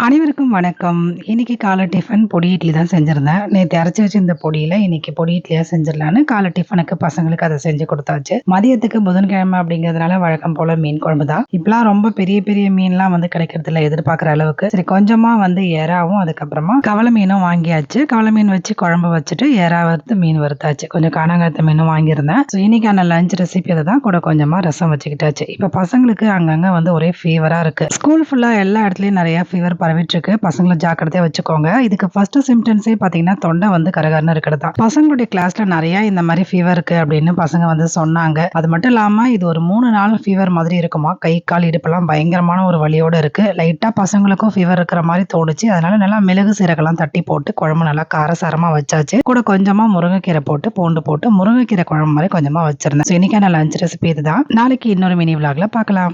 அனைவருக்கும் வணக்கம். இன்னைக்கு காலை டிஃபன் பொடி இட்லி தான் செஞ்சிருந்தேன். நேத்து அரைச்சு வச்சிருந்த பொடியில இன்னைக்கு பொடி இட்லியா செஞ்சிடலான்னு காலை டிஃபனுக்கு பசங்களுக்கு அத செஞ்சு குடுத்தாச்சு. மதியத்துக்கு புதன்கிழமை அப்படிங்கிறதுனால வழக்கம் போல மீன் குழம்பு தான். இப்பலாம் ரொம்ப பெரிய பெரிய மீன்லாம் கிடைக்கிறதில்ல எதிர்பார்க்குற அளவுக்கு. சரி கொஞ்சமா எறாவும், அதுக்கப்புறமா கவல மீனும் வாங்கியாச்சு. கவல மீன் வச்சு குழம்பு வச்சுட்டு எறா வறுத்து மீன் வறுத்தாச்சு. கொஞ்சம் கானாங்கழுத்த மீனும் வாங்கியிருந்தேன். ஸோ இன்னைக்கான லஞ்ச் ரெசிபி அதுதான். கூட கொஞ்சமா ரசம் வச்சுக்கிட்டாச்சு. இப்ப பசங்களுக்கு அங்கங்க ஒரே ஃபீவரா இருக்கு. ஸ்கூல் ஃபுல்லா எல்லா இடத்துலயும் நிறைய ஃபீவர் பரவிட்டுருக்கு. பசங்கள ஜாக்கிரதையா வச்சுக்கோங்க. இதுக்கு ஃபர்ஸ்ட் சிம்ப்டம்ஸே பார்த்தீங்கன்னா, தொண்டை கரகரன்னு இருக்கிறது தான். பசங்களுடைய கிளாஸ்ல நெறைய இந்த மாரி ஃபீவர் இருக்கு அப்படின்னு பசங்க சொன்னாங்க. அது மட்டும் இல்லாம இது ஒரு 3 நாள் ஃபீவர் மாதிரி இருக்குமா. கை, கால், இடுப்பெல்லாம் பயங்கரமான ஒரு வலியோட இருக்கு. லைட்டா பசங்களுக்கும் ஃபீவர் இருக்கிற மாரி தோணுச்சு. அதனால நல்லா மிளகு, சீரகம்லாம் தட்டி போட்டு குழம்பு நல்லா காரசாரமா வச்சாச்சு. கூட கொஞ்சமா முருங்கைக்கீரை போட்டு, பூண்டு போட்டு முருங்கைக்கீரை குழம்பு மாரி கொஞ்சமா வச்சிருந்தேன். ஸோ இன்னைக்கான லஞ்ச் ரெசிபி இதுதான். நாளைக்கு இன்னொரு மினி விளாக்ல பார்க்கலாம்.